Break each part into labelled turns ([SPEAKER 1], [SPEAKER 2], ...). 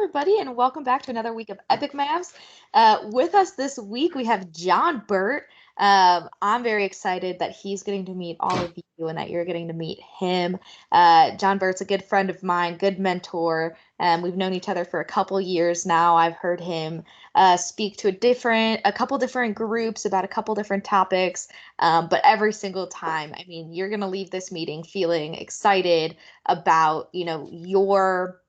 [SPEAKER 1] everybody, and welcome back to another week of EpICMavs. With us this week, we have John Burt. I'm very excited that he's getting to meet all of you and that you're getting to meet him. John Burt's a good friend of mine, good mentor. We've known each other for a couple years now. I've heard him speak to a couple different groups about a couple different topics. But every single time, I mean, you're going to leave this meeting feeling excited about, your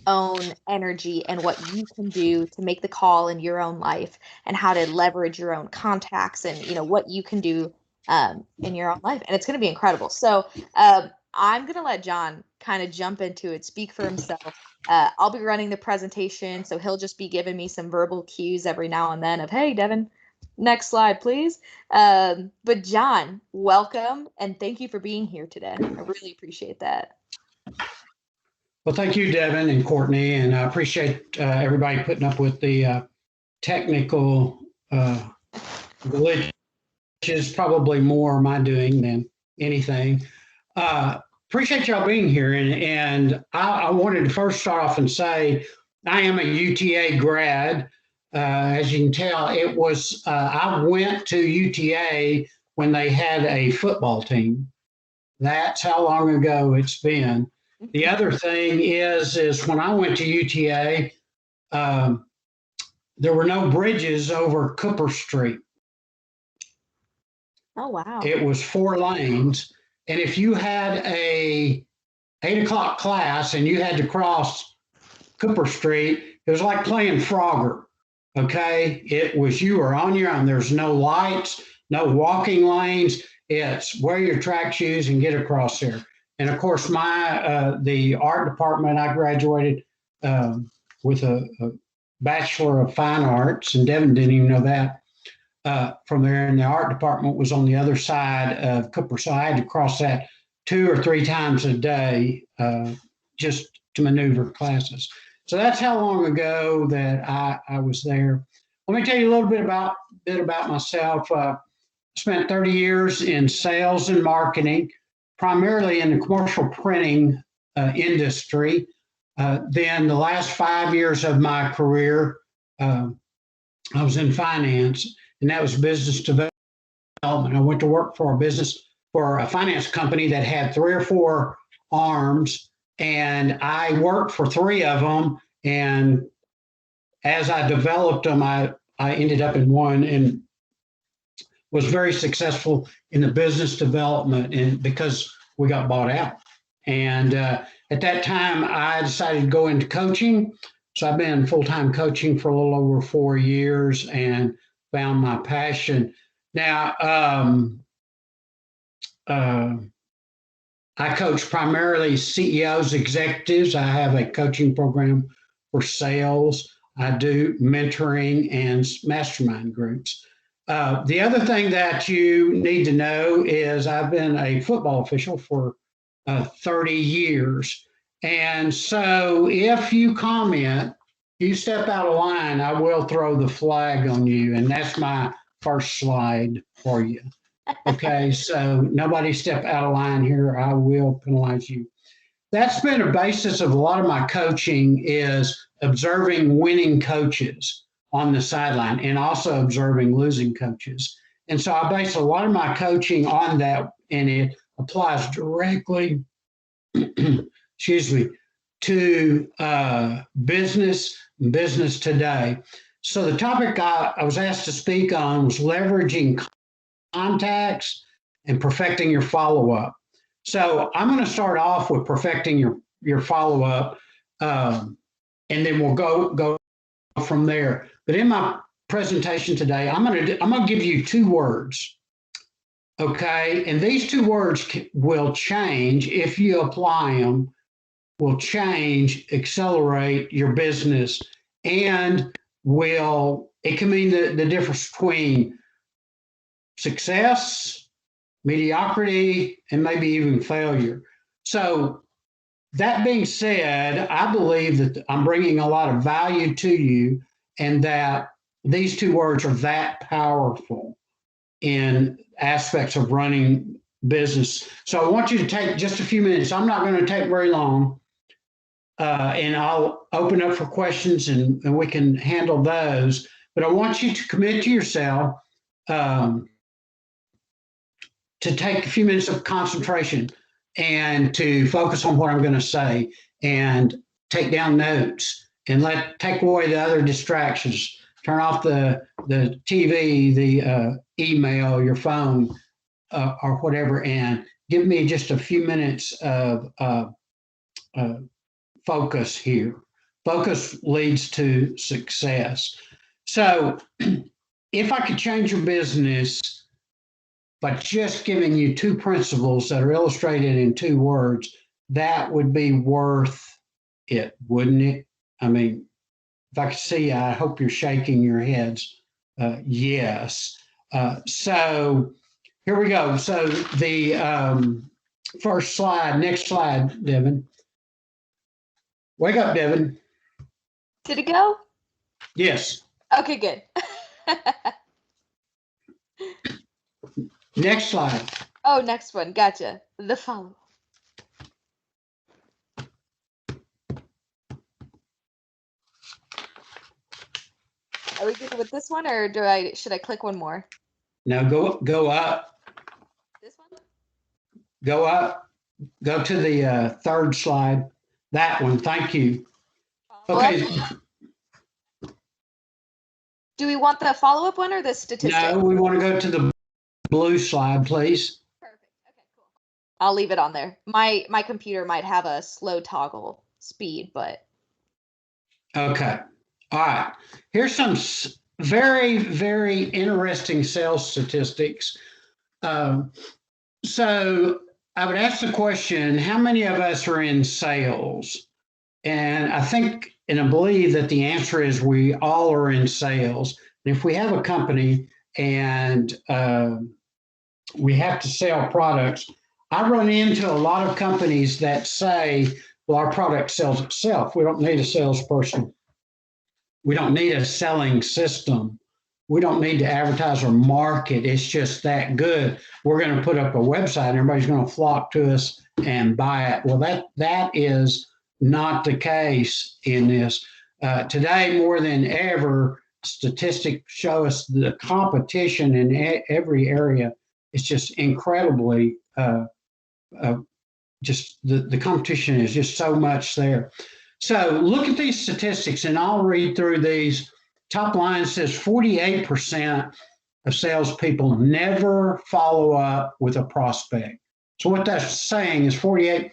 [SPEAKER 1] own energy and what you can do to make the call in your own life and how to leverage your own contacts and what you can do in your own life, and it's going to be incredible. So I'm going to let John kind of jump into it, speak for himself. I'll be running the presentation, so he'll just be giving me some verbal cues every now and then of, hey Devin, next slide please. But John, welcome, and thank you for being here today. I really appreciate that.
[SPEAKER 2] Well, thank you, Devin and Courtney, and I appreciate everybody putting up with the technical glitches. Probably more my doing than anything. Appreciate y'all being here, and I wanted to first start off and say I am a UTA grad. As you can tell, it was I went to UTA when they had a football team. That's how long ago it's been. The other thing is when I went to UTA, there were no bridges over Cooper Street.
[SPEAKER 1] Oh, wow.
[SPEAKER 2] It was 4 lanes. And if you had a 8 o'clock class and you had to cross Cooper Street, it was like playing Frogger. Okay. You were on your own. There's no lights, no walking lanes. It's wear your track shoes and get across there. And of course, the art department, I graduated with a Bachelor of Fine Arts, and Devin didn't even know that from there. And the art department was on the other side of Cooper, so I had to cross that 2 or 3 times a day just to maneuver classes. So that's how long ago that I was there. Let me tell you a little bit about myself. I spent 30 years in sales and marketing, primarily in the commercial printing industry. Then the last 5 years of my career, I was in finance, and that was business development. I went to work for a finance company that had 3 or 4 arms, and I worked for 3 of them. And as I developed them, I ended up in one and was very successful in the business development, and because we got bought out. And at that time, I decided to go into coaching. So I've been full-time coaching for a little over 4 years and found my passion. Now, I coach primarily CEOs, executives. I have a coaching program for sales. I do mentoring and mastermind groups. The other thing that you need to know is I've been a football official for 30 years. And so if you comment, you step out of line, I will throw the flag on you. And that's my first slide for you. Okay, so nobody step out of line here. I will penalize you. That's been a basis of a lot of my coaching, is observing winning coaches on the sideline and also observing losing coaches. And so I base a lot of my coaching on that, and it applies directly, excuse me, to business today. So the topic I was asked to speak on was leveraging contacts and perfecting your follow-up. So I'm going to start off with perfecting your follow-up, and then we'll go from there. But in my presentation today, I'm going to give you 2 words, okay? And these 2 words will change if you apply them. Will change, accelerate your business, and it can mean the difference between success, mediocrity, and maybe even failure. So that being said, I believe that I'm bringing a lot of value to you, and that these 2 words are that powerful in aspects of running business. So I want you to take just a few minutes. I'm not going to take very long. and I'll open up for questions and we can handle those. But I want you to commit to yourself to take a few minutes of concentration and to focus on what I'm going to say and take down notes and take away the other distractions. Turn off the TV, the email, your phone, or whatever, and give me just a few minutes of focus here. Focus leads to success. So if I could change your business by just giving you 2 principles that are illustrated in 2 words, that would be worth it, wouldn't it? I mean, if I could see, I hope you're shaking your heads. Yes. So here we go. So the first slide, next slide, Devin. Wake up, Devin.
[SPEAKER 1] Did it go?
[SPEAKER 2] Yes.
[SPEAKER 1] Okay, good.
[SPEAKER 2] Next slide.
[SPEAKER 1] Oh, next one. Gotcha. The follow. Are we good with this one, or should I click one more?
[SPEAKER 2] Now go up.
[SPEAKER 1] This one?
[SPEAKER 2] Go up. Go to the 3rd slide. That one. Thank you. Okay.
[SPEAKER 1] Do we want the follow-up one or the statistics?
[SPEAKER 2] No, we want to go to the blue slide, please.
[SPEAKER 1] Perfect. Okay, cool. I'll leave it on there. My computer might have a slow toggle speed, but.
[SPEAKER 2] Okay. All right. Here's some very, very interesting sales statistics. So I would ask the question, how many of us are in sales? And I think and I believe that the answer is we all are in sales. And if we have a company and we have to sell products, I run into a lot of companies that say, well, our product sells itself. We don't need a salesperson. We don't need a selling system. We don't need to advertise or market. It's just that good. We're going to put up a website and everybody's going to flock to us and buy it. Well, that is not the case in this. Today, more than ever, statistics show us the competition in every area is just incredibly, just the competition is just so much there. So look at these statistics, and I'll read through these. Top line says 48% of salespeople never follow up with a prospect. So what that's saying is 48%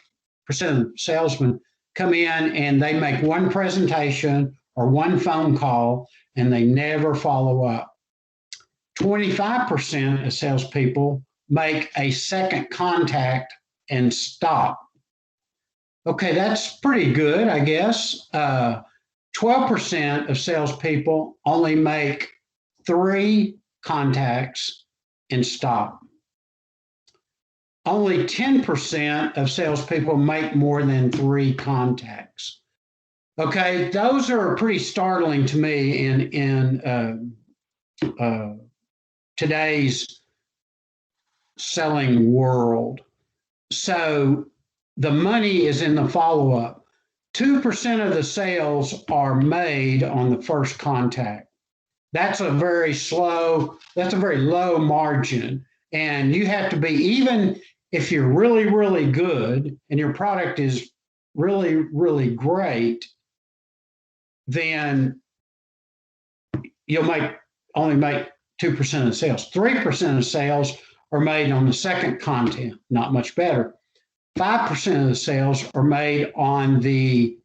[SPEAKER 2] of salesmen come in and they make one presentation or one phone call and they never follow up. 25% of salespeople make a second contact and stop. Okay, that's pretty good, I guess. 12% of salespeople only make 3 contacts and stop. Only 10% of salespeople make more than 3 contacts. Okay, those are pretty startling to me in today's selling world. So the money is in the follow-up. 2% of the sales are made on the first contact. That's a very low margin. And you have to be, even if you're really, really good and your product is really, really great, then you'll only make 2% of sales. 3% of sales are made on the second contact, not much better. 5% of the sales are made on the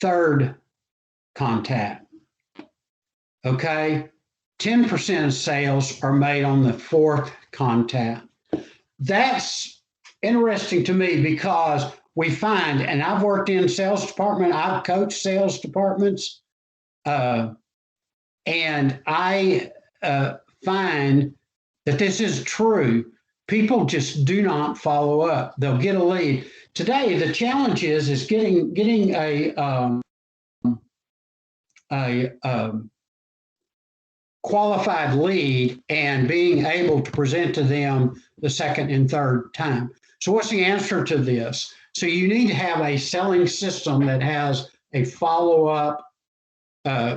[SPEAKER 2] third contact. Okay, 10% of sales are made on the fourth contact. That's interesting to me because we find, and I've worked in sales department, I've coached sales departments, and I find that this is true. People just do not follow up. They'll get a lead. Today, the challenge is getting a qualified lead and being able to present to them the second and third time. So what's the answer to this? So you need to have a selling system that has a follow-up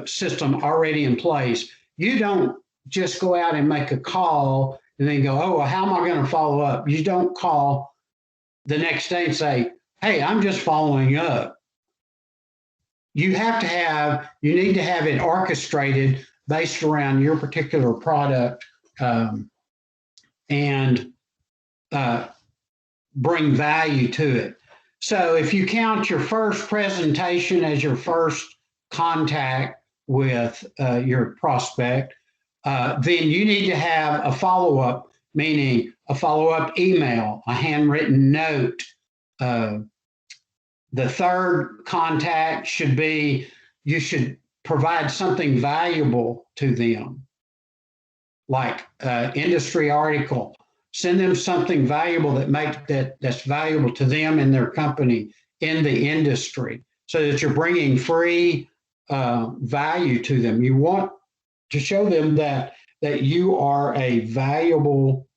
[SPEAKER 2] system already in place. You don't just go out and make a call and then go, oh, well, how am I going to follow up? You don't call the next day and say, hey, I'm just following up. You need to have it orchestrated based around your particular product and bring value to it. So if you count your first presentation as your first contact with your prospect, then you need to have a follow-up, meaning a follow-up email, a handwritten note. The third contact should be, you should provide something valuable to them, like industry article. Send them something valuable that's valuable to them and their company in the industry, so that you're bringing free value to them. You want to show them that you are a valuable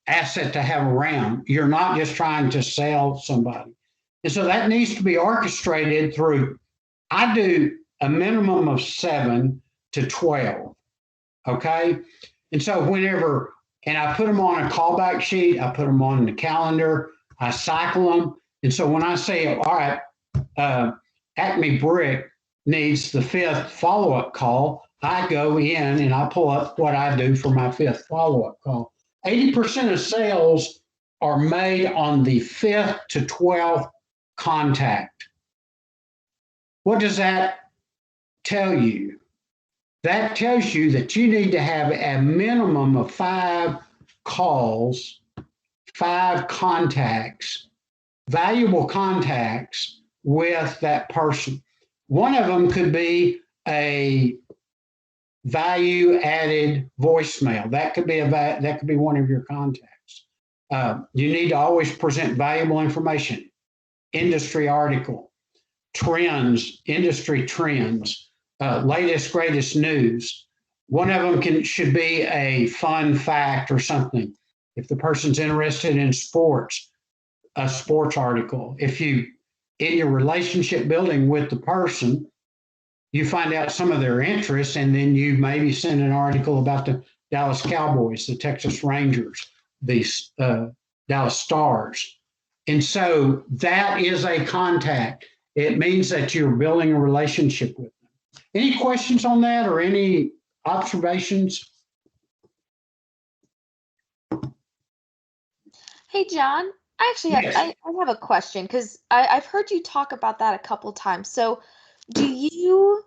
[SPEAKER 2] asset to have around. You're not just trying to sell somebody. And so that needs to be orchestrated through, I do a minimum of 7 to 12, okay? And so and I put them on a callback sheet, I put them on the calendar, I cycle them. And so when I say, all right, Acme Brick needs the 5th follow-up call, I go in and I pull up what I do for my 5th follow-up call. 80% of sales are made on the 5th to 12th contact. What does that tell you? That tells you that you need to have a minimum of 5 calls, 5 contacts, valuable contacts with that person. One of them could be a value added voicemail. That could be one of your contacts. You need to always present valuable information, industry article, trends, industry trends, latest, greatest news. One of them should be a fun fact or something. If the person's interested in sports, a sports article. If you, in your relationship building with the person, you find out some of their interests, and then you maybe send an article about the Dallas Cowboys, the Texas Rangers, the Dallas Stars. And so that is a contact. It means that you're building a relationship with them. Any questions on that or any observations?
[SPEAKER 1] Hey, John, I actually
[SPEAKER 2] Yes.
[SPEAKER 1] I have a question, because I've heard you talk about that a couple times. So do you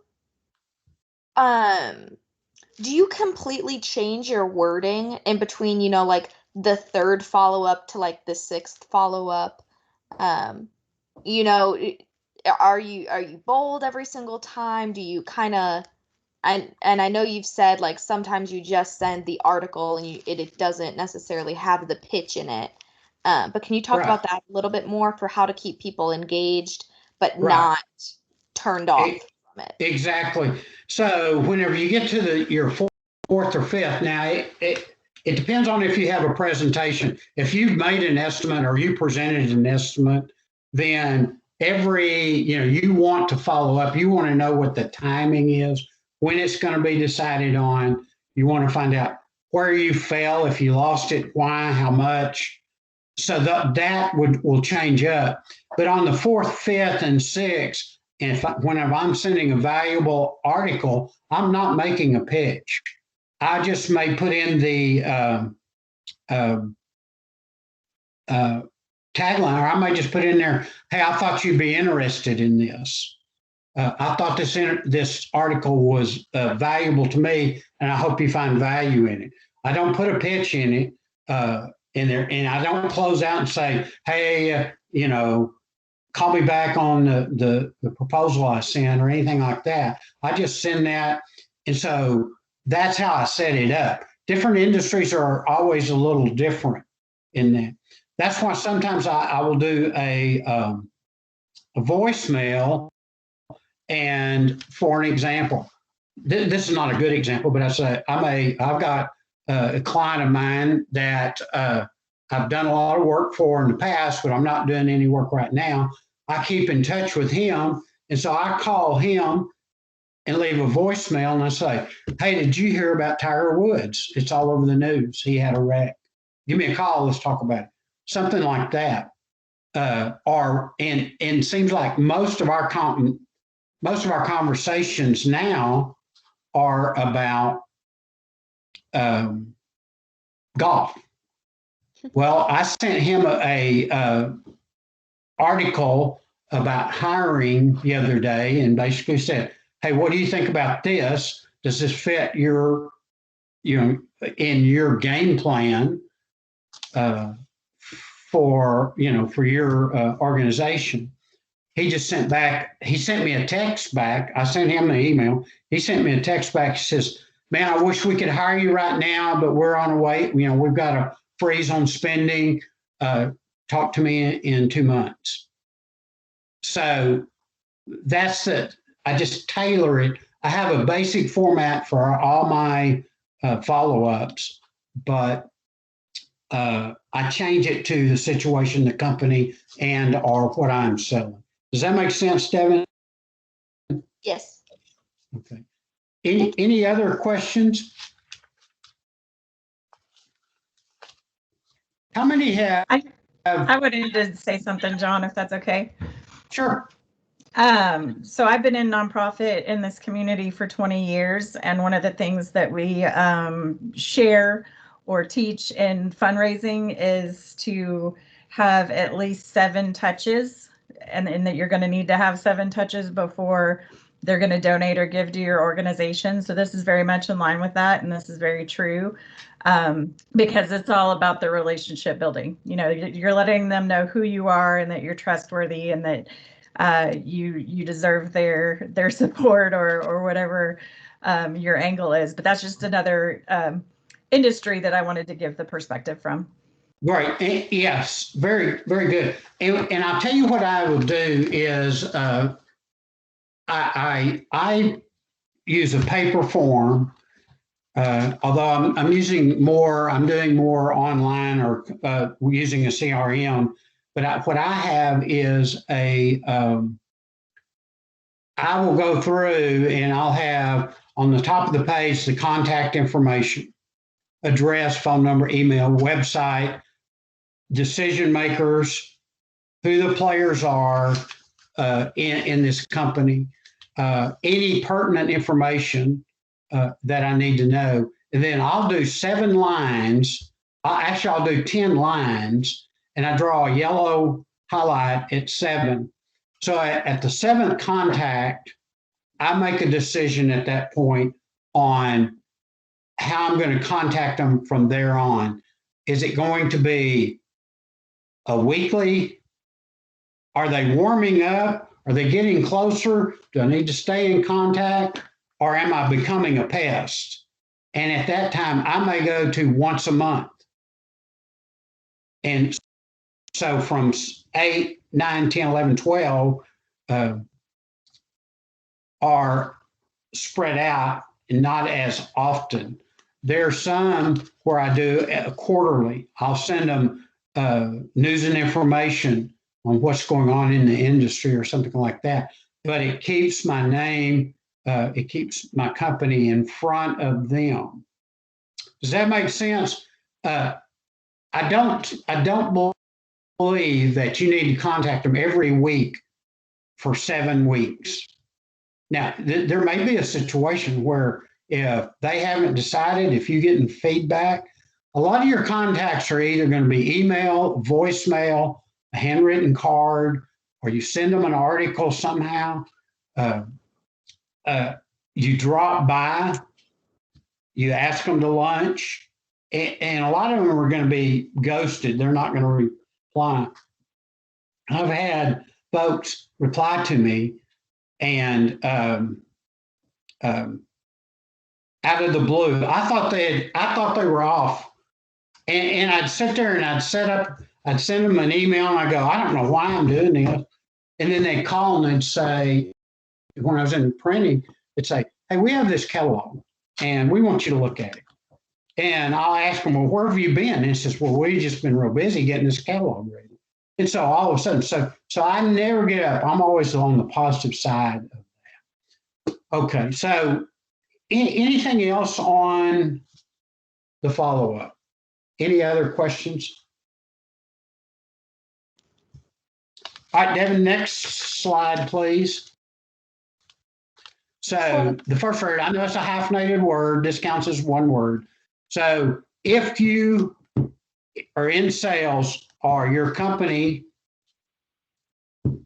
[SPEAKER 1] completely change your wording in between, like the 3rd follow-up to like the 6th follow-up? You know, are you bold every single time? Do you kind of, and I know you've said like sometimes you just send the article and it doesn't necessarily have the pitch in it. But can you talk about that a little bit more for how to keep people engaged but not turned off from it?
[SPEAKER 2] Exactly. So whenever you get to your 4th or 5th, now it depends on if you have a presentation. If you've made an estimate or you presented an estimate, then you want to follow up. You want to know what the timing is, when it's going to be decided on. You want to find out where you fell, if you lost it, why, how much. So that will change up. But on the 4th, 5th, and 6th, and whenever I'm sending a valuable article, I'm not making a pitch. I just may put in the tagline, or I might just put in there, hey, I thought you'd be interested in this. I thought this article was valuable to me, and I hope you find value in it. I don't put a pitch in it in there, and I don't close out and say, hey, call me back on the proposal I sent or anything like that. I just send that. And so that's how I set it up. Different industries are always a little different in that. That's why sometimes I will do a voicemail. And for an example, this is not a good example, but I've got a client of mine that I've done a lot of work for in the past, but I'm not doing any work right now. I keep in touch with him. And so I call him and leave a voicemail and I say, hey, did you hear about Tiger Woods? It's all over the news. He had a wreck. Give me a call. Let's talk about it. Something like that. And seems like most of our conversations now are about golf. Well, I sent him a article about hiring the other day and basically said, hey, what do you think about this? Does this fit your, in your game plan for your organization? He just sent me a text back. I sent him an email. He sent me a text back. He says, man, I wish we could hire you right now, but we're on a wait. We've got a freeze on spending. Talk to me in 2 months. So that's it. I just tailor it. I have a basic format for all my follow-ups, but I change it to the situation, the company, and or what I'm selling. Does that make sense, Devin?
[SPEAKER 1] Yes.
[SPEAKER 2] Okay. Any other questions? How many have?
[SPEAKER 3] I would need to say something, John, if that's okay.
[SPEAKER 2] Sure.
[SPEAKER 3] So I've been in nonprofit in this community for 20 years, and one of the things that we share or teach in fundraising is to have at least 7 touches, and that you're going to need to have 7 touches before they're going to donate or give to your organization. So this is very much in line with that, and this is very true. Because it's all about the relationship building. You're letting them know who you are and that you're trustworthy and that you deserve their support or whatever your angle is. But that's just another industry that I wanted to give the perspective from.
[SPEAKER 2] Right. Yes. Very, very good. And I'll tell you what I will do is I use a paper form. Although I'm doing more online or using a CRM, but what I have is I will go through and I'll have on the top of the page the contact information, address, phone number, email, website, decision makers, who the players are in this company, any pertinent information that I need to know. And then I'll do 7 lines. I'll do 10 lines, and I draw a yellow highlight at 7. So at the 7th contact, I make a decision at that point on how I'm going to contact them from there on. Is it going to be a weekly? Are they warming up? Are they getting closer? Do I need to stay in contact? Or am I becoming a pest? And at that time, I may go to once a month. And so from 8, 9, 10, 11, 12 are spread out and not as often. There's some where I do quarterly. I'll send them news and information on what's going on in the industry or something like that. But it keeps my name, it keeps my company in front of them. Does that make sense? I don't believe that you need to contact them every week for 7 weeks. Now, there may be a situation where if they haven't decided, if you're getting feedback, a lot of your contacts are either going to be email, voicemail, a handwritten card, or you send them an article somehow. You drop by, you ask them to lunch, and a lot of them are going to be ghosted. They're not going to reply. I've had folks reply to me and out of the blue, I thought they were off, and I'd sit there and I'd send them an email and I go, I don't know why I'm doing this, and then they'd call and they'd say, when I was in printing, they'd say, hey, we have this catalog and we want you to look at it. And I'll ask them, well, where have you been? And he says, well, we've just been real busy getting this catalog ready. And so all of a sudden, so I never get up. I'm always on the positive side of that. Okay, so anything else on the follow-up? Any other questions? All right, Devin, next slide, please. So the first word, I know it's a hyphenated word. This counts as one word. So if you are in sales or your company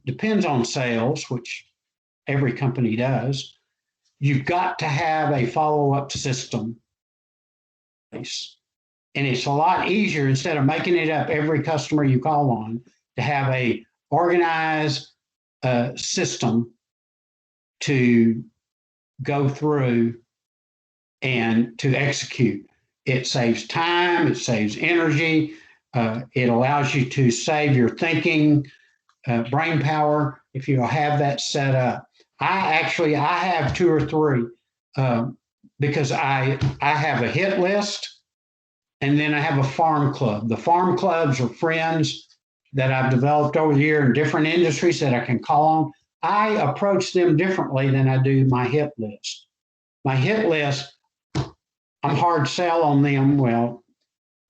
[SPEAKER 2] depends on sales, which every company does, you've got to have a follow-up system. And it's a lot easier, instead of making it up every customer you call on, to have a organized system to go through and to execute. It saves time, it saves energy, it allows you to save your thinking, brain power if you have that set up. I have 2 or 3 because I have a hit list, and then I have a farm club. The farm clubs are friends that I've developed over the year in different industries that I can call on. I approach them differently than I do my hit list. My hit list, I'm hard sell on them. Well,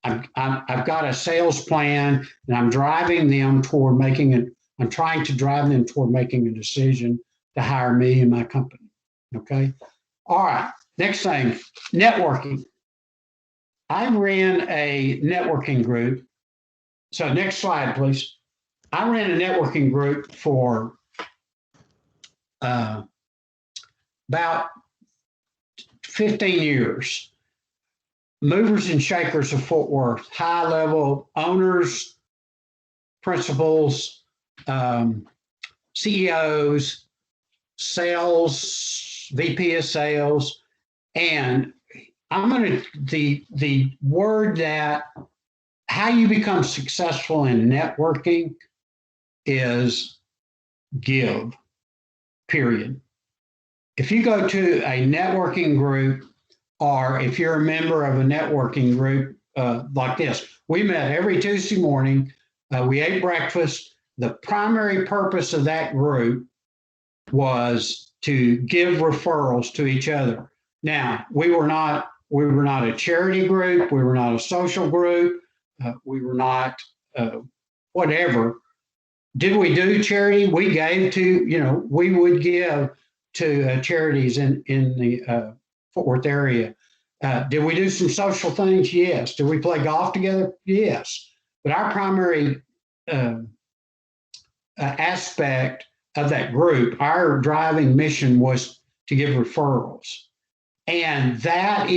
[SPEAKER 2] I've got a sales plan, and I'm driving them toward making it. I'm trying to drive them toward making a decision to hire me and my company. Okay. All right. Next thing, networking. I ran a networking group. So next slide, please. I ran a networking group for about 15 years. Movers and shakers of Fort Worth, high level owners, principals, CEOs, sales, VP of sales, and the word that how you become successful in networking is give, period. If you go to a networking group, or if you're a member of a networking group like this, we met every Tuesday morning, we ate breakfast. The primary purpose of that group was to give referrals to each other. Now, we were not a charity group, we were not a social group, we were not whatever. Did we do charity? We gave to, we would give to charities in the Fort Worth area. Did we do some social things? Yes. Did we play golf together? Yes. But our primary aspect of that group, our driving mission was to give referrals. And that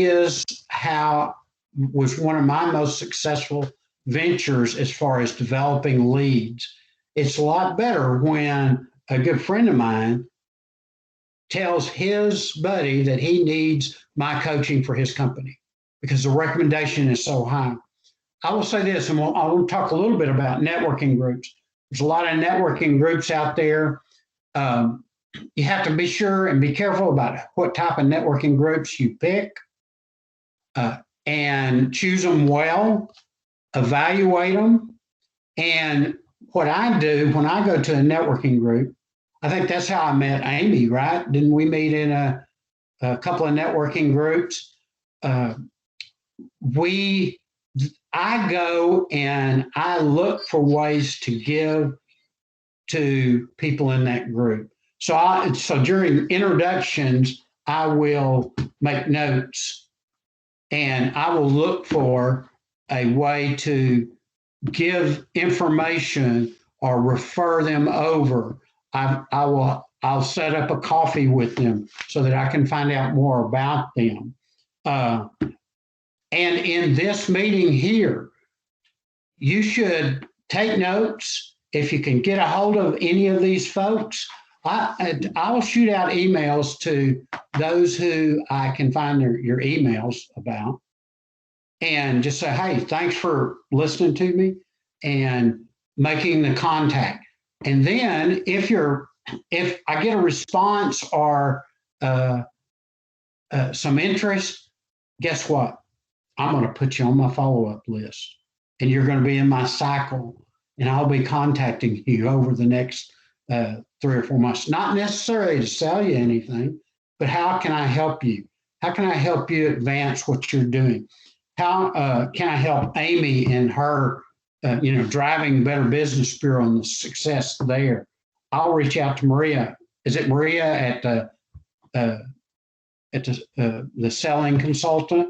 [SPEAKER 2] was one of my most successful ventures as far as developing leads. It's a lot better when a good friend of mine tells his buddy that he needs my coaching for his company because the recommendation is so high. I will say this, and I will talk a little bit about networking groups. There's a lot of networking groups out there. You have to be sure and be careful about what type of networking groups you pick and choose them well, evaluate them. And what I do when I go to a networking group, I think that's how I met Amy, right? Didn't we meet in a couple of networking groups? I go and I look for ways to give to people in that group. So during introductions, I will make notes and I will look for a way to give information or refer them over. I'll set up a coffee with them so that I can find out more about them. And in this meeting here, you should take notes. If you can get a hold of any of these folks, I'll shoot out emails to those who I can find your emails about and just say, hey, thanks for listening to me and making the contact. And then if I get a response or some interest, guess what? I'm going to put you on my follow-up list, and you're going to be in my cycle, and I'll be contacting you over the next 3 or 4 months, not necessarily to sell you anything, but how can I help you? How can I help you advance what you're doing? How can I help Amy in her, driving Better Business Bureau and the success there? I'll reach out to Maria. Is it Maria at the selling consultant?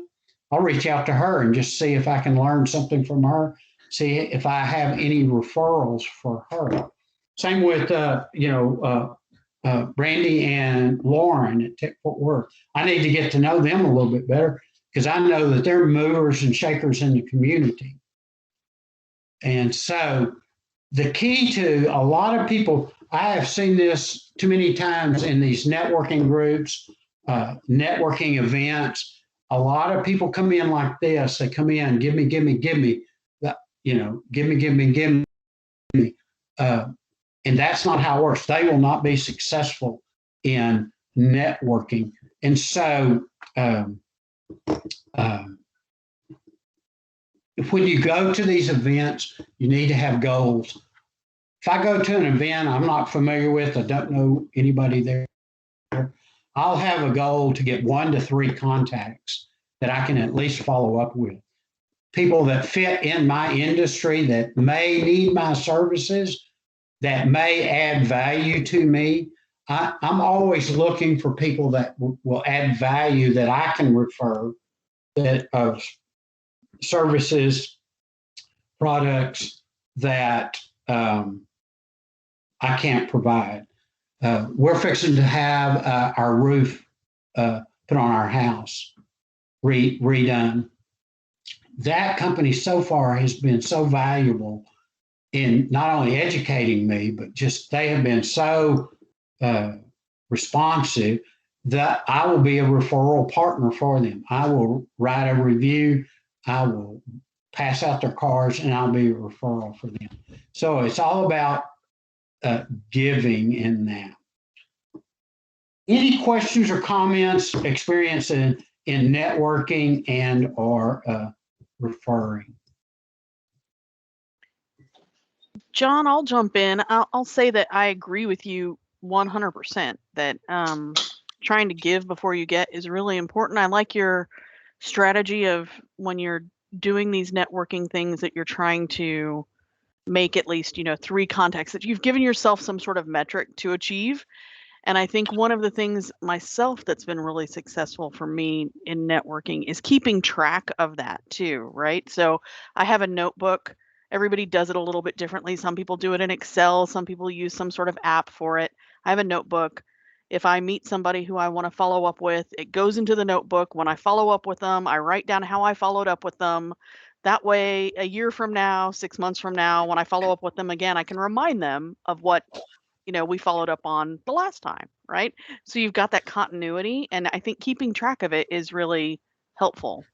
[SPEAKER 2] I'll reach out to her and just see if I can learn something from her. See if I have any referrals for her. Same with Brandy and Lauren at Tech Fort Worth. I need to get to know them a little bit better because I know that they're movers and shakers in the community. And so the key to a lot of people, I have seen this too many times in these networking groups, networking events. A lot of people come in like this. They come in, give me, give me. And that's not how it works. They will not be successful in networking. And so when you go to these events, you need to have goals. If I go to an event I'm not familiar with, I don't know anybody there, I'll have a goal to get 1 to 3 contacts that I can at least follow up with. People that fit in my industry that may need my services, that may add value to me. I'm always looking for people that will add value that I can refer, that of services, products that I can't provide. We're fixing to have our roof put on our house, redone. That company so far has been so valuable in not only educating me, but just they have been so responsive that I will be a referral partner for them. I will write a review, I will pass out their cards, and I'll be a referral for them. So it's all about giving in that. Any questions or comments, experience in networking and or referring?
[SPEAKER 4] John, I'll jump in. I'll say that I agree with you 100% that trying to give before you get is really important. I like your strategy of when you're doing these networking things that you're trying to make at least, 3 contacts, that you've given yourself some sort of metric to achieve. And I think one of the things myself that's been really successful for me in networking is keeping track of that too, right? So I have a notebook. Everybody does it a little bit differently. Some people do it in Excel. Some people use some sort of app for it. I have a notebook. If I meet somebody who I want to follow up with, it goes into the notebook. When I follow up with them, I write down how I followed up with them. That way, a year from now, 6 months from now, when I follow up with them again, I can remind them of what we followed up on the last time, right? So you've got that continuity, and I think keeping track of it is really helpful.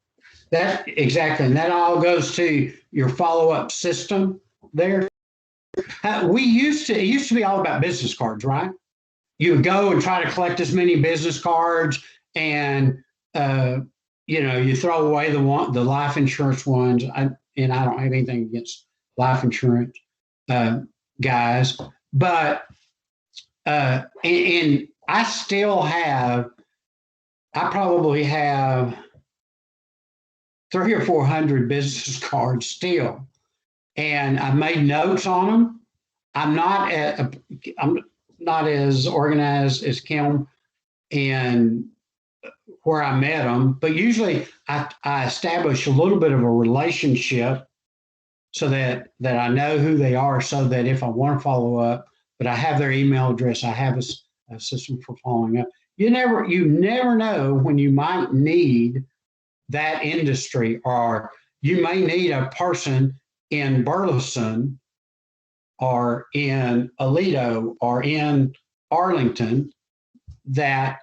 [SPEAKER 2] That exactly, and that all goes to your follow-up system there. It used to be all about business cards, right? You would go and try to collect as many business cards, and you throw away the life insurance ones. And I don't have anything against life insurance guys, but and I still have, I probably have 300 or 400 business cards still, and I made notes on them. I'm not as organized as Kim and where I met them, but usually I establish a little bit of a relationship so that I know who they are, so that if I want to follow up, but I have their email address, I have a system for following up. You never know when you might need that industry, or you may need a person in Burleson or in Aledo or in Arlington that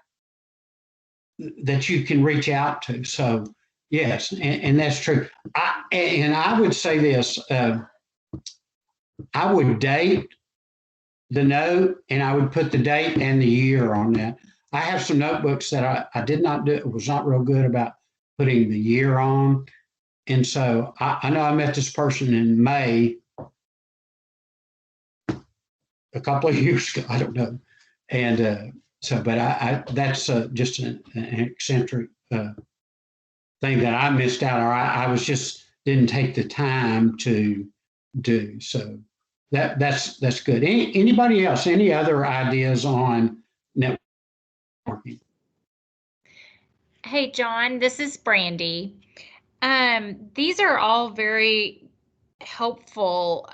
[SPEAKER 2] you can reach out to. So yes, and that's true. I would say this, I would date the note, and I would put the date and the year on that. I have some notebooks that I did not do, was not real good about putting the year on. And so I know I met this person in May a couple of years ago. I don't know. And but that's just an eccentric thing that I missed out, or I was just didn't take the time to do. So that's good. Anybody else? Any other ideas on networking?
[SPEAKER 5] Hey, John, this is Brandy. These are all very helpful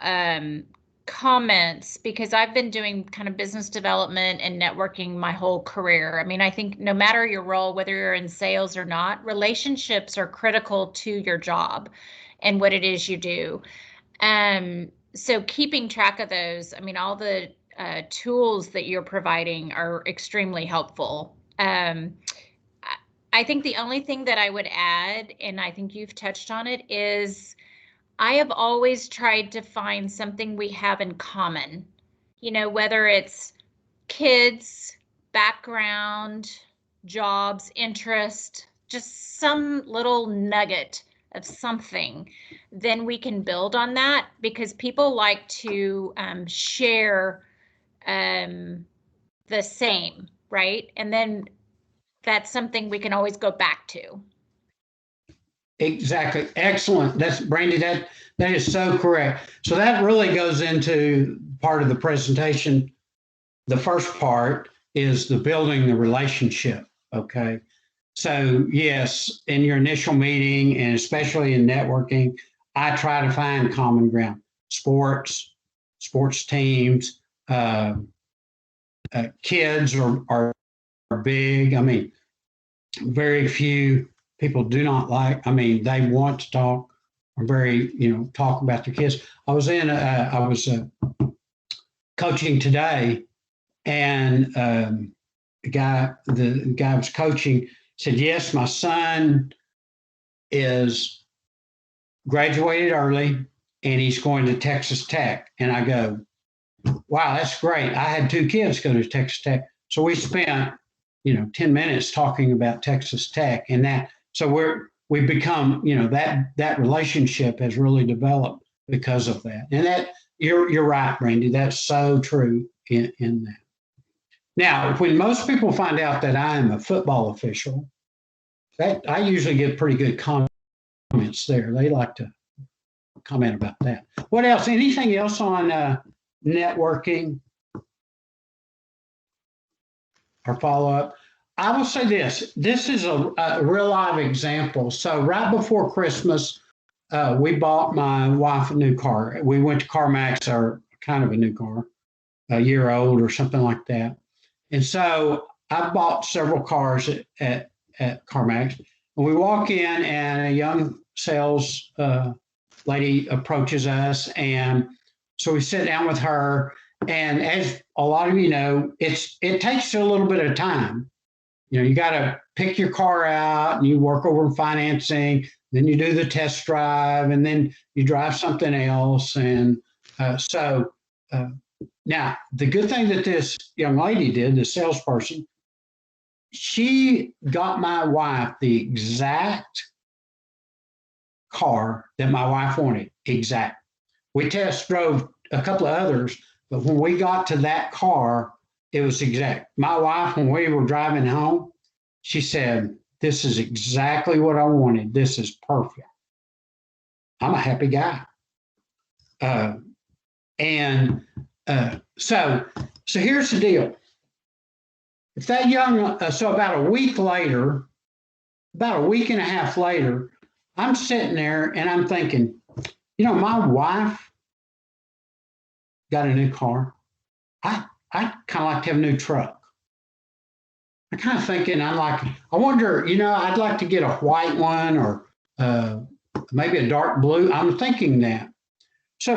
[SPEAKER 5] comments because I've been doing kind of business development and networking my whole career. I mean, I think no matter your role, whether you're in sales or not, relationships are critical to your job and what it is you do. So keeping track of those, I mean, all the tools that you're providing are extremely helpful. I think the only thing that I would add, and I think you've touched on it, is I have always tried to find something we have in common, you know, whether it's kids, background, jobs, interest, just some little nugget of something, then we can build on that because people like to share the same, right? And then that's something we can always go back to.
[SPEAKER 2] Exactly. Excellent. That's Brandy. That is so correct. So that really goes into part of the presentation. The first part is the building the relationship. Okay. So yes, in your initial meeting and especially in networking, I try to find common ground. Sports teams, kids are big. I mean, very few people do not like. I mean, they want to talk. Are very, talk about their kids. I was coaching today, and the guy was coaching said, "Yes, my son is graduated early, and he's going to Texas Tech." And I go, "Wow, that's great. I had 2 kids go to Texas Tech." So we spent 10 minutes talking about Texas Tech, and we've become, that relationship has really developed because of that. And that you're right, Brandy. That's so true in that. Now, when most people find out that I am a football official, that I usually get pretty good comments there. They like to comment about that. What else? Anything else on networking or follow up? I will say this. This is a real live example. So right before Christmas, we bought my wife a new car. We went to CarMax, or kind of a new car, a year old or something like that. And so I bought several cars at CarMax. And we walk in, and a young sales lady approaches us. And so we sit down with her. And as a lot of you know, it takes a little bit of time. You got to pick your car out, and you work over financing, then you do the test drive, and then you drive something else. And now the good thing that this young lady did, the salesperson, she got my wife the exact car that my wife wanted. Exact. We test drove a couple of others, but when we got to that car, it was exact. My wife, when we were driving home, she said, "This is exactly what I wanted. This is perfect." I'm a happy guy. So here's the deal. If that so about a week later, about a week and a half later, I'm sitting there and I'm thinking, my wife got a new car. I kind of like to have a new truck. I'm kind of thinking, I wonder, I'd like to get a white one or maybe a dark blue. I'm thinking that. So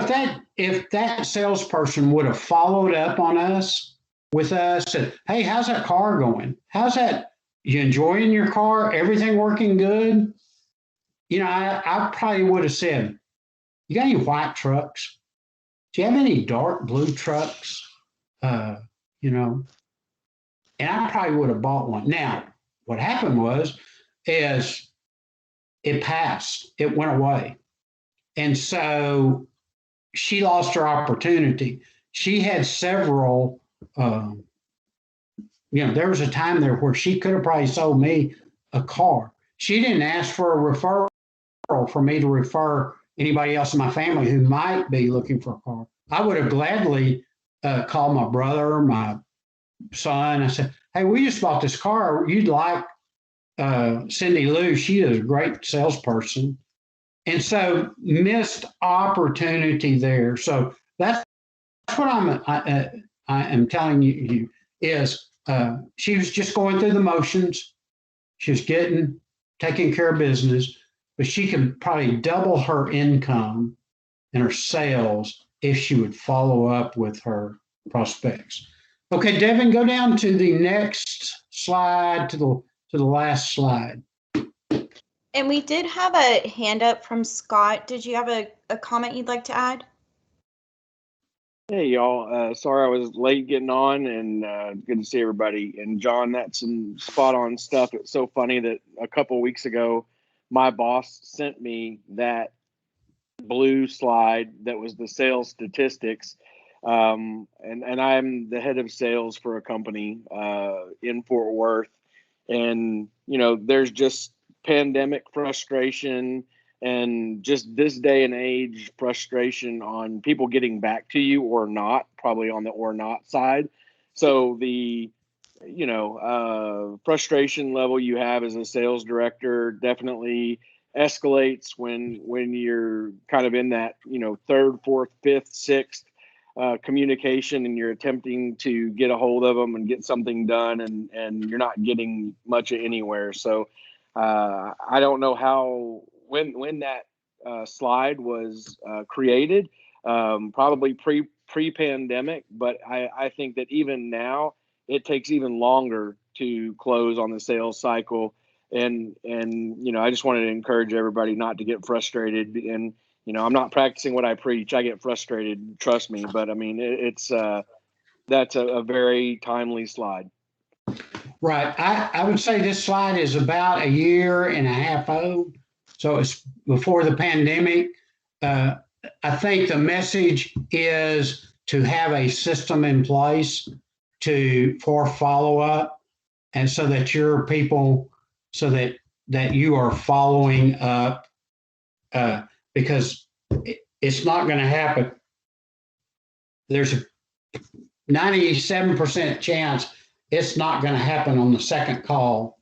[SPEAKER 2] if that salesperson would have followed up on us, said, "Hey, how's that car going? How's that? You enjoying your car? Everything working good?" I probably would have said, "You got any white trucks? Do you have any dark blue trucks?" And I probably would have bought one. Now, what happened is it passed. It went away. And so she lost her opportunity. She had several, there was a time there where she could have probably sold me a car. She didn't ask for a referral for me to refer anybody else in my family who might be looking for a car. I would have gladly called my brother, my son. I said, hey, we just bought this car. You'd like Cindy Lou. She is a great salesperson. And so missed opportunity there. So that's what I am telling you is she was just going through the motions. She was taking care of business, but she could probably double her income and her sales if she would follow up with her prospects. Okay, Devin, go down to the next slide, to the last slide.
[SPEAKER 6] And we did have a hand up from Scott. Did you have a comment you'd like to add?
[SPEAKER 7] Hey, y'all. Sorry I was late getting on, and good to see everybody. And John, that's some spot on stuff. It's so funny that a couple of weeks ago, my boss sent me that blue slide that was the sales statistics. And I'm the head of sales for a company in Fort Worth. And, there's just pandemic frustration and just this day and age frustration on people getting back to you or not, probably on the or not side. So the frustration level you have as a sales director definitely escalates when you're kind of in that third, fourth, fifth, sixth communication, and you're attempting to get a hold of them and get something done, and you're not getting much anywhere. So I don't know how when that slide was created, probably pre-pandemic, but I think that even now it takes even longer to close on the sales cycle. And I just wanted to encourage everybody not to get frustrated. And I'm not practicing what I preach. I get frustrated, trust me. But I mean, that's a very timely slide.
[SPEAKER 2] Right. I would say this slide is about a year and a half old. So it's before the pandemic. I think the message is to have a system in place for follow-up, and so that your people, so that you are following up, because it's not going to happen. There's a 97% chance it's not going to happen on the second call,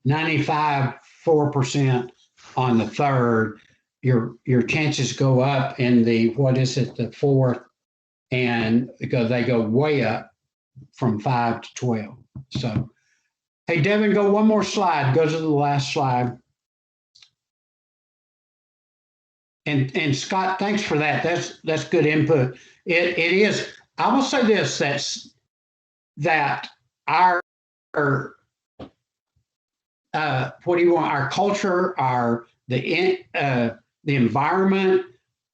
[SPEAKER 2] 95.4% on the third. Your chances go up in the fourth, and they go way up from 5 to 12. So, hey, Devin, go one more slide. Go to the last slide. And Scott, thanks for that. That's good input. It is. I will say this: that our our culture, the environment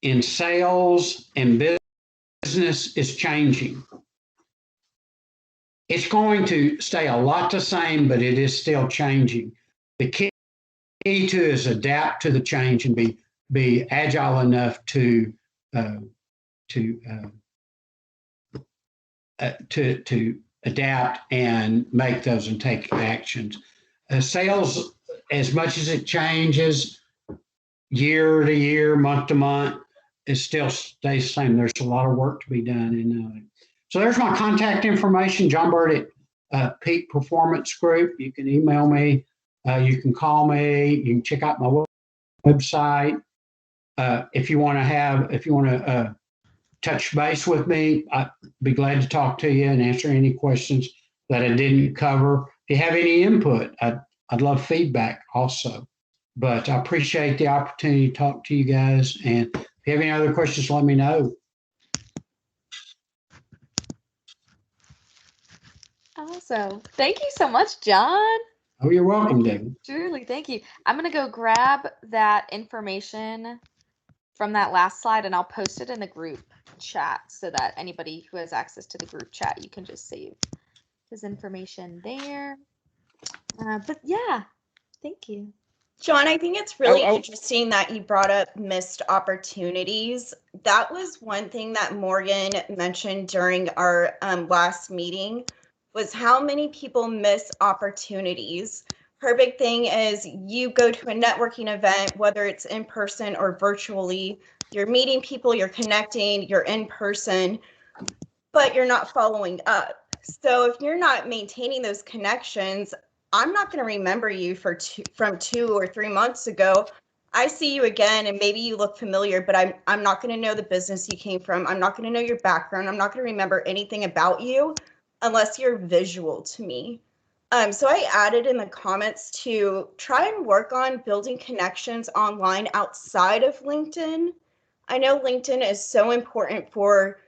[SPEAKER 2] in sales and business is changing. It's going to stay a lot the same, but it is still changing. The key to is adapt to the change and be agile enough to adapt and make those and take actions. Sales, as much as it changes year to year, month to month, it still stays the same. There's a lot of work to be done. So there's my contact information, John Burt at Peak Performance Group. You can email me. You can call me. You can check out my website. If you want to touch base with me, I'd be glad to talk to you and answer any questions that I didn't cover. If you have any input, I'd love feedback also. But I appreciate the opportunity to talk to you guys. And if you have any other questions, let me know.
[SPEAKER 1] Awesome. Thank you so much, John.
[SPEAKER 2] Oh, you're welcome, David.
[SPEAKER 1] Truly, thank you. I'm going to go grab that information from that last slide, and I'll post it in the group chat so that anybody who has access to the group chat, you can just save his information there. But yeah, thank you.
[SPEAKER 6] John, I think it's really
[SPEAKER 7] I-
[SPEAKER 6] interesting that you brought up missed opportunities. That was one thing that Morgan mentioned during our last meeting, was how many people miss opportunities. Her big thing is you go to a networking event, whether it's in person or virtually, you're meeting people, you're connecting, you're in person, but you're not following up. So if you're not maintaining those connections, I'm not going to remember you from 2 or 3 months ago. I see you again and maybe you look familiar, but I'm not going to know the business you came from. I'm not going to know your background. I'm not going to remember anything about you unless you're visual to me. So I added in the comments to try and work on building connections online outside of LinkedIn. I know LinkedIn is so important for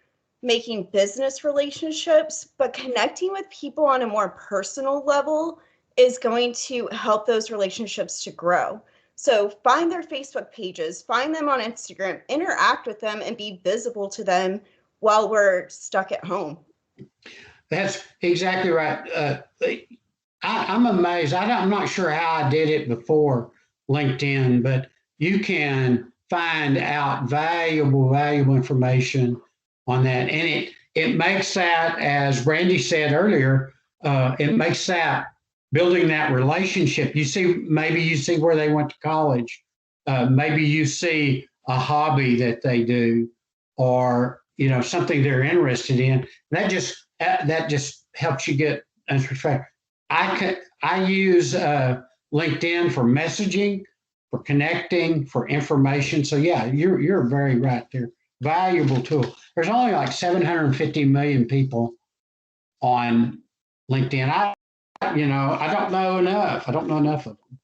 [SPEAKER 6] making business relationships, but connecting with people on a more personal level is going to help those relationships to grow. So find their Facebook pages, find them on Instagram, interact with them, and be visible to them while we're stuck at home.
[SPEAKER 2] That's exactly right. I'm amazed. I'm not sure how I did it before LinkedIn, but you can find out valuable information on that. And it makes that, as Brandy said earlier, it makes that building that relationship. Maybe you see where they went to college. Maybe you see a hobby that they do, or something they're interested in. That just helps you get perspective. I use LinkedIn for messaging, for connecting, for information. So yeah, you're very right there. Valuable tool. There's only like 750 million people on LinkedIn. I don't know enough. I don't know enough of them.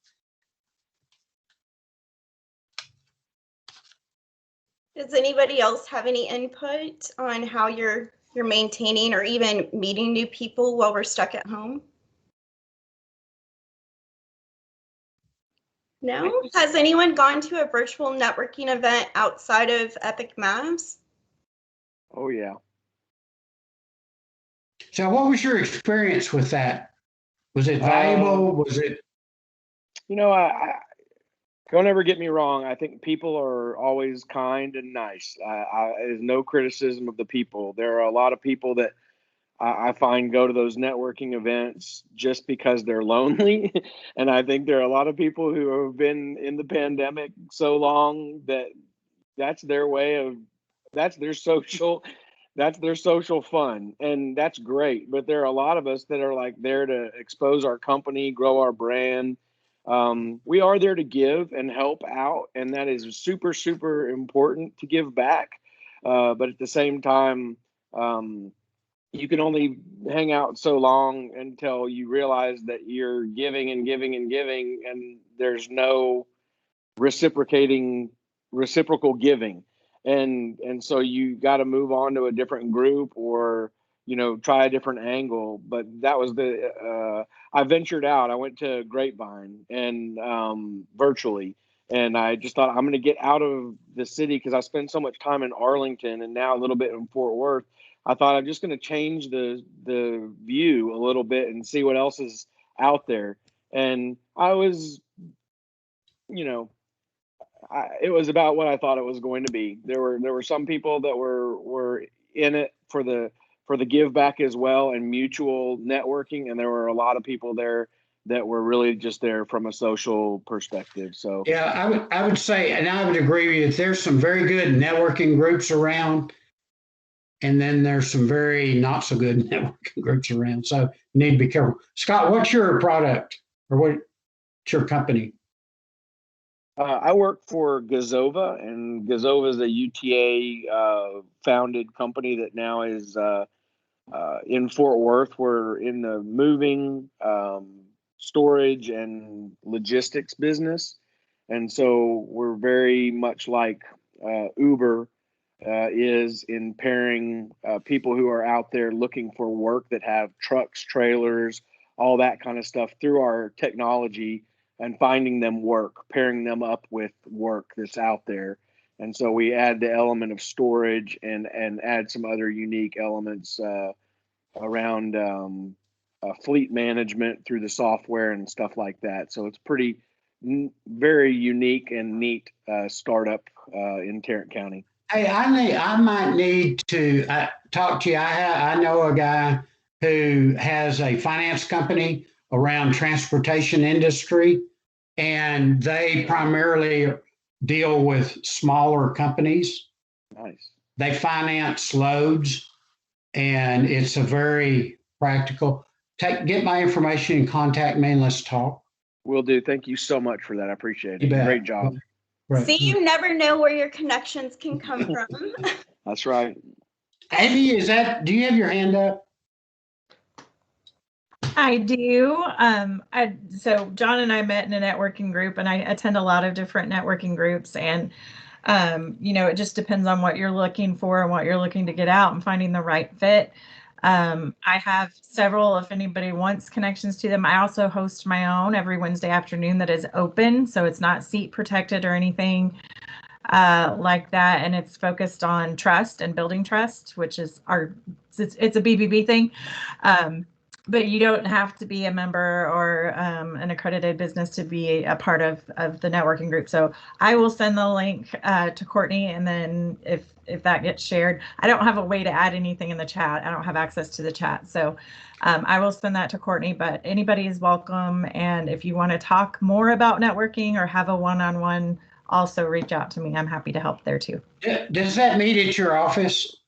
[SPEAKER 6] Does anybody else have any input on how you're maintaining or even meeting new people while we're stuck at home? No? Has anyone gone to a virtual networking event outside of EpICMavs?
[SPEAKER 7] Oh yeah.
[SPEAKER 2] So what was your experience with that? Was it valuable? Was it?
[SPEAKER 7] I don't ever get me wrong. I think people are always kind and nice. There's no criticism of the people. There are a lot of people that I find go to those networking events just because they're lonely. And I think there are a lot of people who have been in the pandemic so long that that's their way of, that's their social, that's their social fun. And that's great. But there are a lot of us that are like there to expose our company, grow our brand. We are there to give and help out. And that is super, super important to give back. But at the same time, you can only hang out so long until you realize that you're giving and giving and giving, and there's no reciprocal giving. And so you got to move on to a different group, or try a different angle. But that was I ventured out. I went to Grapevine and virtually, and I just thought I'm going to get out of the city because I spent so much time in Arlington and now a little bit in Fort Worth. I thought I'm just going to change the view a little bit and see what else is out there. And I was, it was about what I thought it was going to be. There were some people that were in it for the give back as well and mutual networking, and there were a lot of people there that were really just there from a social perspective. So
[SPEAKER 2] yeah, I would say, and I would agree with you, that there's some very good networking groups around. And then there's some very not so good networking groups around. So you need to be careful. Scott, what's your product or what's your company?
[SPEAKER 7] I work for Gazova, and Gazova is a UTA founded company that now is in Fort Worth. We're in the moving, storage, and logistics business. And so we're very much like Uber is in pairing people who are out there looking for work that have trucks, trailers, all that kind of stuff through our technology, and finding them work, pairing them up with work that's out there. And so we add the element of storage and add some other unique elements around fleet management through the software and stuff like that. So it's pretty very unique and neat startup in Tarrant County.
[SPEAKER 2] Hey, I might need to talk to you. I know a guy who has a finance company around transportation industry, and they primarily deal with smaller companies.
[SPEAKER 7] Nice.
[SPEAKER 2] They finance loads, and it's a very practical. Get my information and contact me, and let's talk.
[SPEAKER 7] Will do. Thank you so much for that. I appreciate
[SPEAKER 2] You
[SPEAKER 7] it.
[SPEAKER 2] bet.
[SPEAKER 7] Great job.
[SPEAKER 2] Right.
[SPEAKER 6] See, you never know where your connections can come from.
[SPEAKER 7] That's right.
[SPEAKER 2] Abby, do you have your hand up?
[SPEAKER 3] I do. So John and I met in a networking group, and I attend a lot of different networking groups, and it just depends on what you're looking for and what you're looking to get out and finding the right fit. I have several, if anybody wants connections to them. I also host my own every Wednesday afternoon that is open, so it's not seat protected or anything like that, and it's focused on trust and building trust, which is it's a BBB thing. But you don't have to be a member or an accredited business to be a part of the networking group. So I will send the link to Courtney, and then if that gets shared, I don't have a way to add anything in the chat. I don't have access to the chat. So I will send that to Courtney, but anybody is welcome. And if you want to talk more about networking or have a one-on-one, also reach out to me. I'm happy to help there too.
[SPEAKER 2] Does that meet at your office?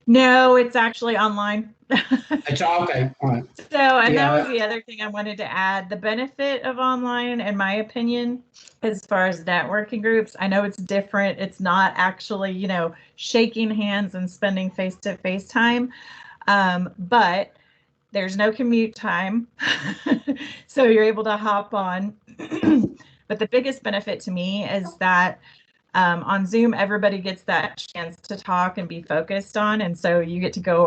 [SPEAKER 3] No, it's actually online.
[SPEAKER 2] It's okay. All right.
[SPEAKER 3] So, and that was the other thing I wanted to add. The benefit of online, in my opinion, as far as networking groups, I know it's different. It's not actually, shaking hands and spending face-to-face time, but there's no commute time. So you're able to hop on. But the biggest benefit to me is that on Zoom, everybody gets that chance to talk and be focused on. And so you get to go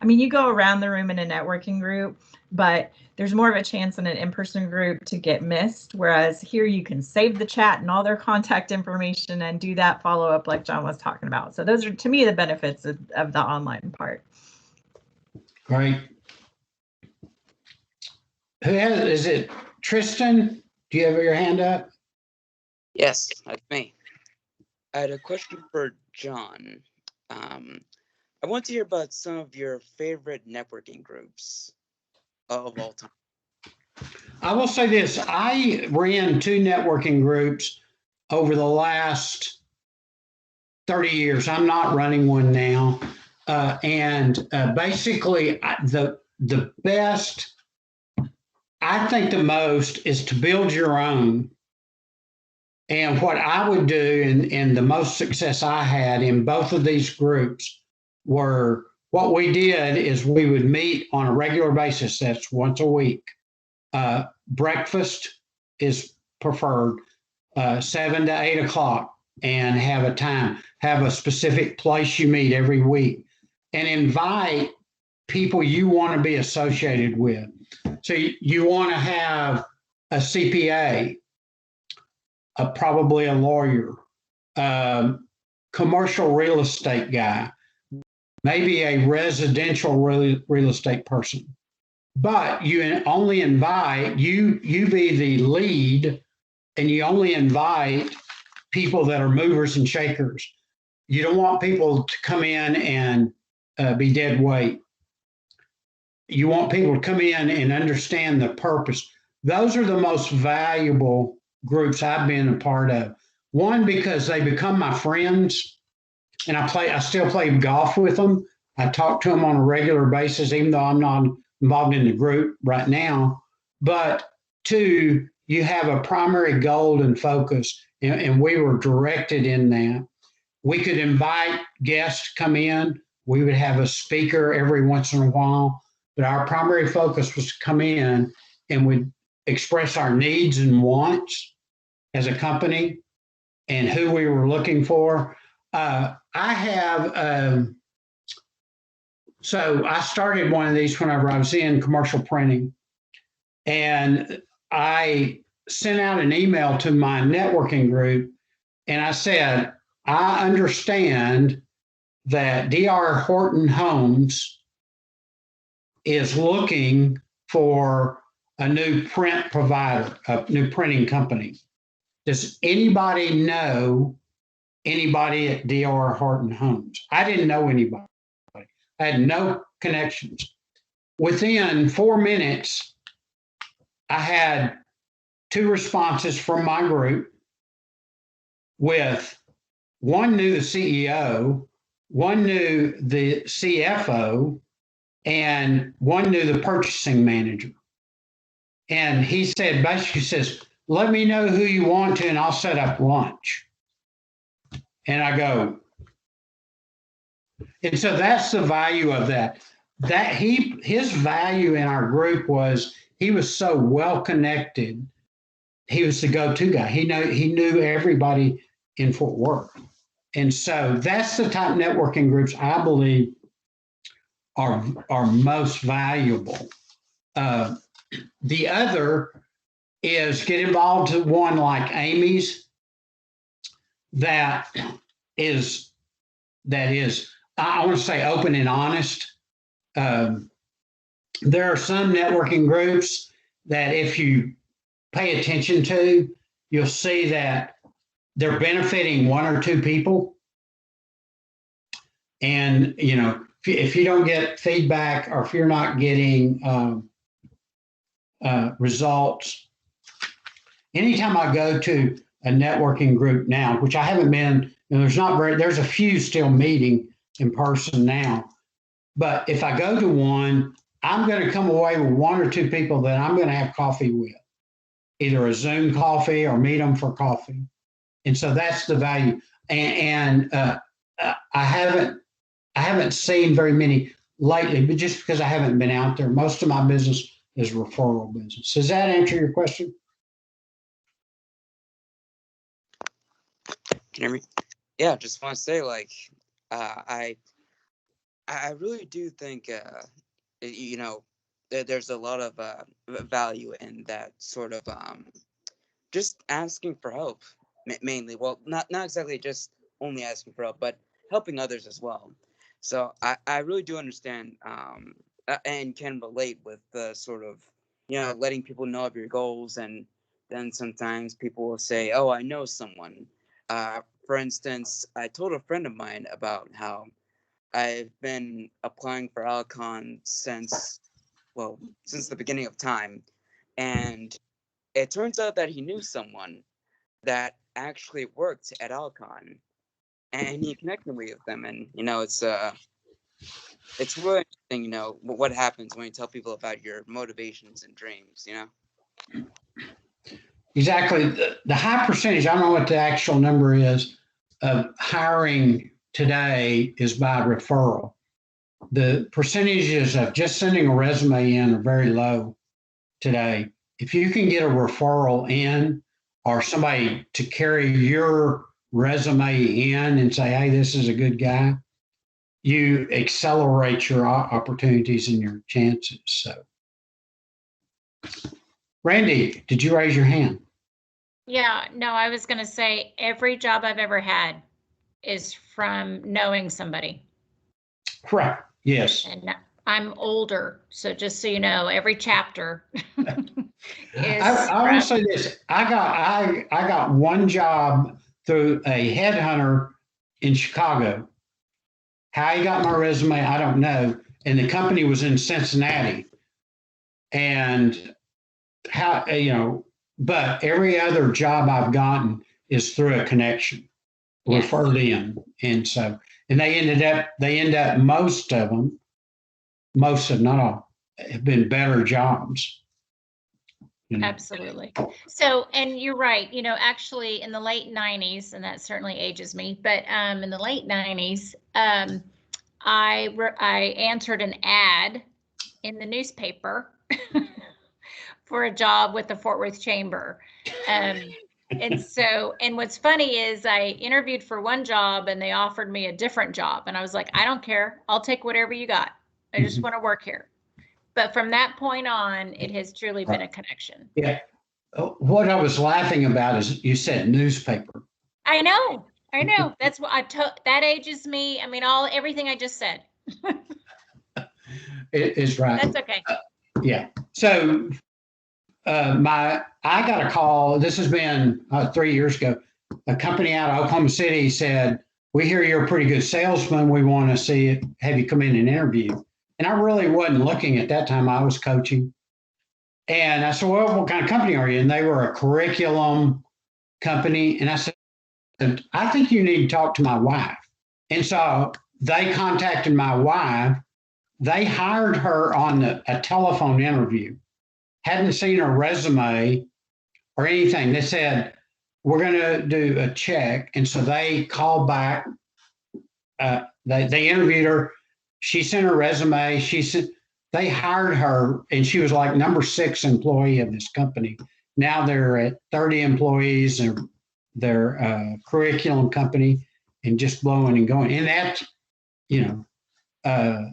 [SPEAKER 3] you go around the room in a networking group, but there's more of a chance in an in-person group to get missed. Whereas here you can save the chat and all their contact information and do that follow-up like John was talking about. So those are, to me, the benefits of the online part.
[SPEAKER 2] Great. Is it Tristan? Do you have your hand up?
[SPEAKER 8] Yes, that's me. I had a question for John. I want to hear about some of your favorite networking groups of all time.
[SPEAKER 2] I will say this. I ran 2 networking groups over the last 30 years. I'm not running one now. Basically, the best, I think the most, is to build your own. And what I would do, and the most success I had in both of these groups, were what we did is we would meet on a regular basis. That's once a week. Breakfast is preferred, 7 to 8 o'clock, and have a time. Have a specific place you meet every week, and invite people you want to be associated with. So you want to have a CPA, probably a lawyer, commercial real estate guy, maybe a residential real estate person. But you only invite, you be the lead, and you only invite people that are movers and shakers. You don't want people to come in and be dead weight. You want people to come in and understand the purpose. Those are the most valuable groups I've been a part of. One, because they become my friends, and I still play golf with them. I talk to them on a regular basis, even though I'm not involved in the group right now. But 2, you have a primary goal and focus, and we were directed in that. We could invite guests to come in. We would have a speaker every once in a while, but our primary focus was to come in and we'd express our needs and wants as a company and who we were looking for. So I started one of these whenever I was in commercial printing, and I sent out an email to my networking group, and I said, I understand that D.R. Horton Homes is looking for a new print provider, a new printing company. Does anybody know anybody at D.R. Horton Homes? I didn't know anybody. I had no connections. Within 4 minutes, I had 2 responses from my group with one knew the CEO, one knew the CFO, and one knew the purchasing manager. And he said, basically says, let me know who you want to, and I'll set up lunch. And I go, and so that's the value of that. His value in our group was he was so well connected. He was the go-to guy. He knew everybody in Fort Worth. And so that's the type of networking groups I believe are most valuable. The other is get involved in one like Amy's that is I want to say open and honest. There are some networking groups that if you pay attention to, you'll see that they're benefiting 1 or 2 people. And, you know, if you don't get feedback or if you're not getting results, anytime I go to a networking group now, which I haven't been, and there's a few still meeting in person now, but if I go to one, I'm going to come away with 1 or 2 people that I'm going to have coffee with, either a Zoom coffee or meet them for coffee. And so that's the value. And I haven't seen very many lately, but just because I haven't been out there, most of my business is referral business. Does that answer your question?
[SPEAKER 8] Can you hear me? Yeah, just want to say, like, I really do think, you know, there's a lot of value in that sort of just asking for help, mainly. Well, not exactly just only asking for help, but helping others as well. So I really do understand and can relate with the sort of, you know, letting people know of your goals. And then sometimes people will say, oh, I know someone. For instance, I told a friend of mine about how I've been applying for Alcon since the beginning of time. And it turns out that he knew someone that actually worked at Alcon, and he connected me with them. And, you know, it's really interesting, you know, what happens when you tell people about your motivations and dreams, you know?
[SPEAKER 2] Exactly. The high percentage, I don't know what the actual number is, of hiring today is by referral. The percentages of just sending a resume in are very low today. If you can get a referral in or somebody to carry your resume in and say, hey, this is a good guy, you accelerate your opportunities and your chances. So, Randy, did you raise your hand?
[SPEAKER 5] Yeah, no, I was going to say every job I've ever had is from knowing somebody.
[SPEAKER 2] Correct. Yes.
[SPEAKER 5] And I'm older, so just so you know, every chapter is.
[SPEAKER 2] I want to say this. I got one job through a headhunter in Chicago. How he got my resume, I don't know. And the company was in Cincinnati. And how, you know, but every other job I've gotten is through a connection, referred in. And so, and they end up, most of them, not all, have been better jobs. You know?
[SPEAKER 5] Absolutely. So, and you're right, you know, actually in the late 90s, and that certainly ages me, but in the late 90s, I answered an ad in the newspaper for a job with the Fort Worth Chamber. And so, and what's funny is I interviewed for one job and they offered me a different job. And I was like, I don't care. I'll take whatever you got. I just want to work here. But from that point on, it has truly been a connection.
[SPEAKER 2] Yeah. What I was laughing about is you said newspaper.
[SPEAKER 5] I know. That's what I took. That ages me. I mean, everything I just said.
[SPEAKER 2] It is right.
[SPEAKER 5] That's okay.
[SPEAKER 2] Yeah. So I got a call. This has been 3 years ago. A company out of Oklahoma City said, "We hear you're a pretty good salesman. We want to have you come in and interview." And I really wasn't looking at that time. I was coaching. And I said, "Well, what kind of company are you?" And they were a curriculum company. And I said, "I think you need to talk to my wife." And so they contacted my wife. They hired her on a telephone interview. Hadn't seen her resume or anything. They said, "We're going to do a check." And so they called back. They interviewed her. She sent her resume. They hired her, and she was like number 6 employee of this company. Now they're at 30 employees, and they're a curriculum company, and just blowing and going. And that,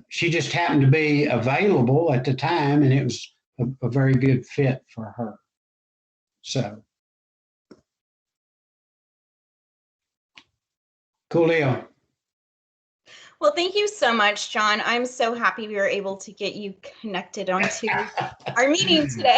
[SPEAKER 2] she just happened to be available at the time, and it was a very good fit for her. So, cool deal.
[SPEAKER 6] Well, thank you so much, John. I'm so happy we were able to get you connected onto our meeting today.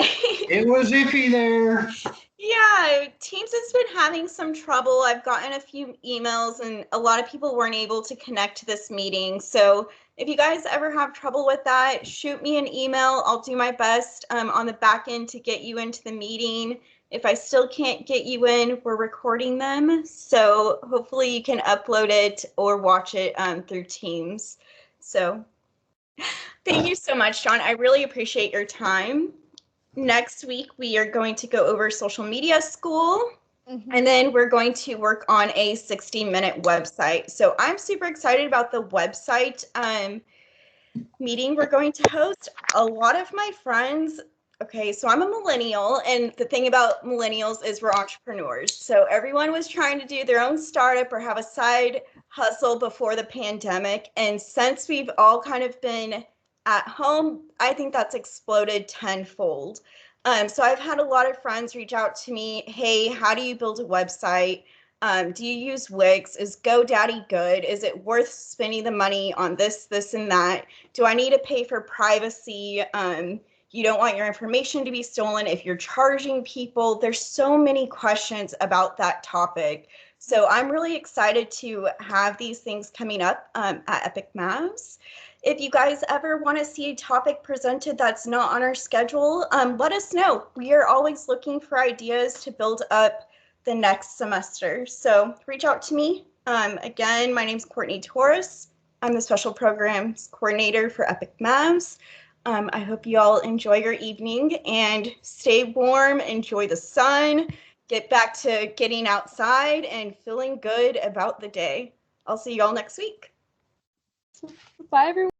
[SPEAKER 2] It was iffy there.
[SPEAKER 6] Yeah, Teams has been having some trouble. I've gotten a few emails and a lot of people weren't able to connect to this meeting. So if you guys ever have trouble with that, shoot me an email. I'll do my best on the back end to get you into the meeting. If I still can't get you in, we're recording them. So hopefully you can upload it or watch it through Teams. So thank you so much, John. I really appreciate your time. Next week, we are going to go over social media school, and then we're going to work on a 60-minute website. So I'm super excited about the website meeting we're going to host. A lot of my friends, okay, so I'm a millennial, and the thing about millennials is we're entrepreneurs. So everyone was trying to do their own startup or have a side hustle before the pandemic. And since we've all kind of been at home, I think that's exploded tenfold. So I've had a lot of friends reach out to me, "Hey, how do you build a website? Do you use Wix? Is GoDaddy good? Is it worth spending the money on this, and that? Do I need to pay for privacy? You don't want your information to be stolen if you're charging people." There's so many questions about that topic. So I'm really excited to have these things coming up at EpICMavs. If you guys ever want to see a topic presented that's not on our schedule, let us know. We are always looking for ideas to build up the next semester. So reach out to me. Again, my name is Courtney Torres. I'm the Special Programs Coordinator for EpICMavs. I hope you all enjoy your evening and stay warm, enjoy the sun, get back to getting outside and feeling good about the day. I'll see you all next week.
[SPEAKER 1] Bye, everyone.